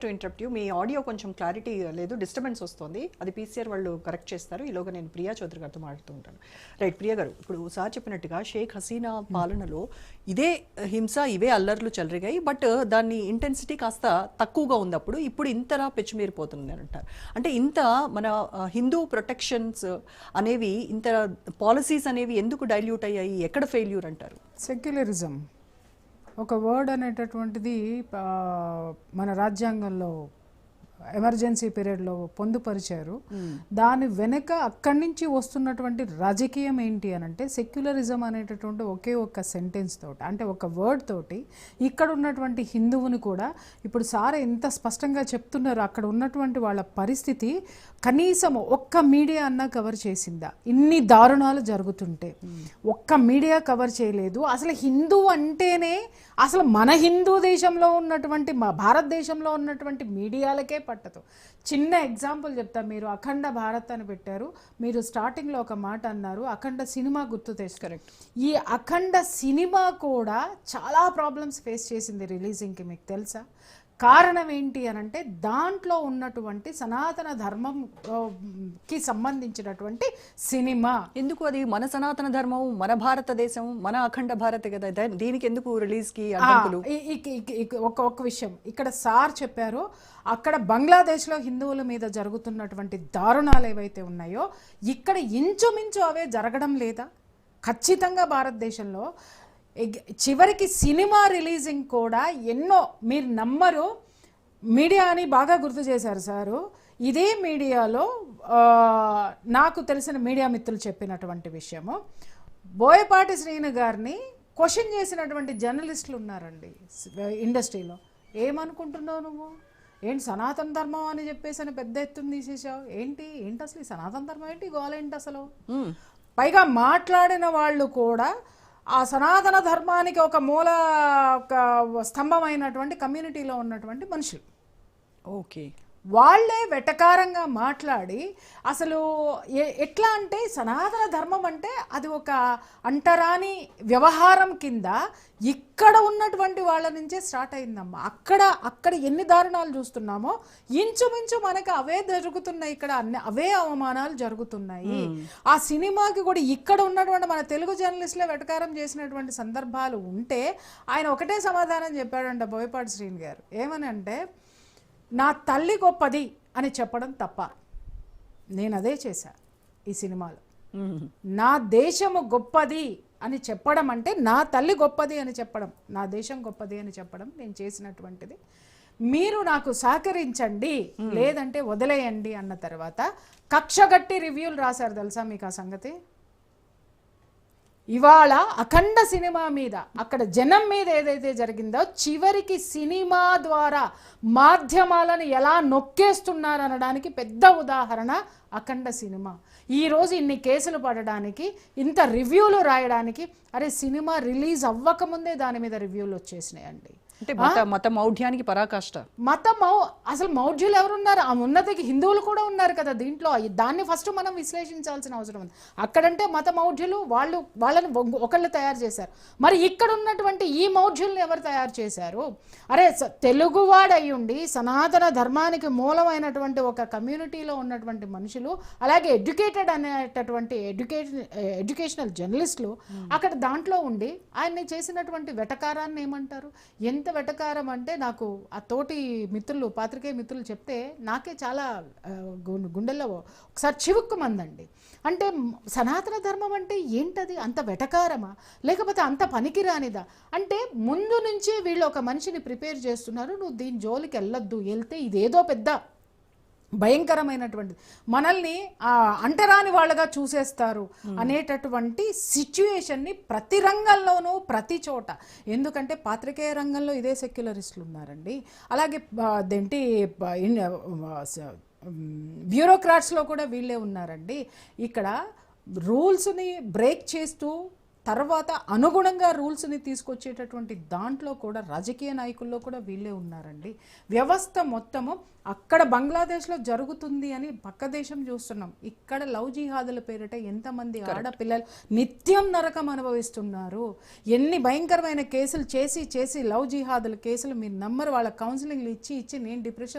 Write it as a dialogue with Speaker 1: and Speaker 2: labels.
Speaker 1: To interrupt you. Me audio కొంచెం clarity లేదు, disturbance వస్తుంది. అది పీసీఆర్ వాళ్ళు కరెక్ట్ చేస్తారు. ఈలోగా నేను ప్రియా చౌదరి గారితో మాట్లాడుతూ ఉంటాను. రైట్ ప్రియా గారు, ఇప్పుడు సార్ చెప్పినట్టుగా షేక్ హసీనా పాలనలో ఇదే హింస, ఇవే అల్లర్లు చెలరిగాయి. బట్ దాన్ని ఇంటెన్సిటీ కాస్త తక్కువగా ఉంది. ఇప్పుడు ఇంతలా పెచ్చిమీరిపోతుంది అని అంటారు. అంటే ఇంత మన హిందూ ప్రొటెక్షన్స్ అనేవి, ఇంత పాలసీస్ అనేవి ఎందుకు డైల్యూట్ అయ్యాయి? ఎక్కడ ఫెయిల్యూర్ అంటారు?
Speaker 2: సెక్యులరిజం ఒక వర్డ్ అనేటటువంటిది మన రాజ్యాంగంలో ఎమర్జెన్సీ పీరియడ్లో పొందుపరిచారు. దాని వెనుక అక్కడి నుంచి వస్తున్నటువంటి రాజకీయం ఏంటి అని అంటే సెక్యులరిజం అనేటటువంటి ఒకే ఒక్క సెంటెన్స్ తోటి, అంటే ఒక వర్డ్ తోటి ఇక్కడ ఉన్నటువంటి హిందువుని కూడా ఇప్పుడు సార్ ఎంత స్పష్టంగా చెప్తున్నారు. అక్కడ ఉన్నటువంటి వాళ్ళ పరిస్థితి కనీసం ఒక్క మీడియా అన్నా కవర్ చేసిందా? ఇన్ని దారుణాలు జరుగుతుంటే ఒక్క మీడియా కవర్ చేయలేదు. అసలు హిందూ అంటేనే అసలు మన హిందూ దేశంలో ఉన్నటువంటి మా భారతదేశంలో ఉన్నటువంటి మీడియాలకే పట్టదు. చిన్న ఎగ్జాంపుల్ చెప్తా. మీరు అఖండ భారత్ అని పెట్టారు, మీరు స్టార్టింగ్లో ఒక మాట అన్నారు, అఖండ సినిమా గుర్తు తెచ్చు. కరెక్ట్. ఈ అఖండ సినిమా కూడా చాలా ప్రాబ్లమ్స్ ఫేస్ చేసింది రిలీజింగ్కి. మీకు తెలుసా? కారణం ఏంటి అని అంటే దాంట్లో ఉన్నటువంటి సనాతన ధర్మంకి సంబంధించినటువంటి సినిమా.
Speaker 1: ఎందుకు అది మన సనాతన ధర్మం, మన భారతదేశం, మన అఖండ భారత్ కదా, దీనికి ఎందుకు రిలీజ్కి అడ్డంకులు?
Speaker 2: ఒక విషయం ఇక్కడ సార్ చెప్పారు, అక్కడ బంగ్లాదేశ్లో హిందువుల మీద జరుగుతున్నటువంటి దారుణాలు ఏవైతే ఉన్నాయో ఇక్కడ ఇంచుమించు అవే జరగడం లేదా? ఖచ్చితంగా భారతదేశంలో చివరికి సినిమా రిలీజింగ్ కూడా ఎన్నో, మీరు నమ్మరు, మీడియా అని బాగా గుర్తు చేశారు సారు. ఇదే మీడియాలో నాకు తెలిసిన మీడియా మిత్రులు చెప్పినటువంటి విషయము, బోయపాటి శ్రీను గారిని క్వశ్చన్ చేసినటువంటి జర్నలిస్టులు ఉన్నారండి ఇండస్ట్రీలో. ఏమనుకుంటున్నావు నువ్వు? ఏంటి సనాతన ధర్మం అని చెప్పేసి అని పెద్ద ఎత్తున తీసేసావు? ఏంటి అసలు ఈ సనాతన ధర్మం ఏంటి, గోలేంటి అసలు? పైగా మాట్లాడిన వాళ్ళు కూడా ఆ సనాతన ధర్మానికి ఒక మూల, ఒక స్తంభమైనటువంటి కమ్యూనిటీలో ఉన్నటువంటి మనుషులు.
Speaker 1: ఓకే,
Speaker 2: వాళ్ళే వెటకారంగా మాట్లాడి అసలు ఎట్లా అంటే సనాతన ధర్మం అంటే అది ఒక అంటరాని వ్యవహారం కింద ఇక్కడ ఉన్నటువంటి వాళ్ళ నుంచే స్టార్ట్ అయిందమ్మా. అక్కడ ఎన్ని దారుణాలు చూస్తున్నామో ఇంచుమించు మనకి అవే జరుగుతున్నాయి. ఇక్కడ అవే అవమానాలు జరుగుతున్నాయి. ఆ సినిమాకి కూడా ఇక్కడ ఉన్నటువంటి మన తెలుగు జర్నలిస్టులే వెటకారం చేసినటువంటి సందర్భాలు ఉంటే ఆయన ఒకటే సమాధానం చెప్పాడంట బోయపాటి శ్రీను గారు. ఏమని అంటే, నా తల్లి గొప్పది అని చెప్పడం తప్ప. నేను అదే చేశా ఈ సినిమాలో. నా దేశము గొప్పది అని చెప్పడం అంటే నా తల్లి గొప్పది అని చెప్పడం, నా దేశం గొప్పది అని చెప్పడం నేను చేసినటువంటిది. మీరు నాకు సహకరించండి, లేదంటే వదిలేయండి అన్న తర్వాత కక్షగట్టి రివ్యూలు రాశారు. తెలుసా మీకు ఆ సంగతి? ఇవాళ అఖండ సినిమా మీద, అక్కడ జనం మీద ఏదైతే జరిగిందో, చివరికి సినిమా ద్వారా మాధ్యమాలను ఎలా నొక్కేస్తున్నారనడానికి పెద్ద ఉదాహరణ అఖండ సినిమా. ఈరోజు ఇన్ని కేసులు పడడానికి, ఇంత రివ్యూలు రాయడానికి, అరే సినిమా రిలీజ్ అవ్వకముందే దాని మీద రివ్యూలు వచ్చేసినాయండి.
Speaker 1: అంటే మత మౌఢ్యానికి పరాకాష్ట.
Speaker 2: అసలు మౌఢ్యులు ఎవరున్నారు? ఆ ఉన్నతికి హిందువులు కూడా ఉన్నారు కదా దీంట్లో. దాన్ని ఫస్ట్ మనం విశ్లేషించాల్సిన అవసరం ఉంది. అక్కడంటే మత మౌఢ్యులు వాళ్ళని ఒకళ్ళు తయారు చేశారు. మరి ఇక్కడ ఉన్నటువంటి ఈ మౌఢ్యుల్ని ఎవరు తయారు చేశారు? అరే తెలుగువాడు అయ్యుండి సనాతన ధర్మానికి మూలమైనటువంటి ఒక కమ్యూనిటీలో ఉన్నటువంటి మనుషులు, అలాగే ఎడ్యుకేటెడ్ అనేటటువంటి ఎడ్యుకేషనల్ జర్నలిస్టులు అక్కడ దాంట్లో ఉండి ఆయన్ని చేసినటువంటి వెటకారాన్ని ఏమంటారు? ఎంత వెటకారం అంటే నాకు ఆ తోటి మిత్రులు, పాత్రికేయ మిత్రులు చెప్తే నాకే చాలా గుండెల్లో ఒకసారి చివుక్కుమందండి. అంటే సనాతన ధర్మం అంటే ఏంటది? అంత వెటకారమా, లేకపోతే అంత పనికిరానిదా? అంటే ముందు నుంచి వీళ్ళు ఒక మనిషిని ప్రిపేర్ చేస్తున్నారు, నువ్వు దీని జోలికి వెళ్ళొద్దు, వెళ్తే ఇదేదో పెద్ద భయంకరమైనటువంటిది, మనల్ని అంటరాని వాళ్ళగా చూసేస్తారు అనేటటువంటి సిచ్యుయేషన్ని ప్రతి రంగంలోనూ, ప్రతి చోట. ఎందుకంటే పాత్రికేయ రంగంలో ఇదే సెక్యులరిస్టులు ఉన్నారండి. అలాగే అదేంటి బ్యూరోక్రాట్స్లో కూడా వీళ్ళే ఉన్నారండి. ఇక్కడ రూల్స్ని బ్రేక్ చేస్తూ తర్వాత అనుగుణంగా రూల్స్ని తీసుకొచ్చేటటువంటి దాంట్లో కూడా రాజకీయ నాయకుల్లో కూడా వీళ్ళే ఉన్నారండి. వ్యవస్థ మొత్తము అక్కడ బంగ్లాదేశ్లో జరుగుతుంది అని పక్క దేశం చూస్తున్నాం. ఇక్కడ లవ్ జిహాదుల పేరిట ఎంతమంది ఆడపిల్లలు నిత్యం నరకం అనుభవిస్తున్నారు. ఎన్ని భయంకరమైన కేసులు చేసి లవ్ జిహాదుల కేసులు మీరు నమ్మరు. వాళ్ళ కౌన్సిలింగ్లు ఇచ్చి నేను డిప్రెషన్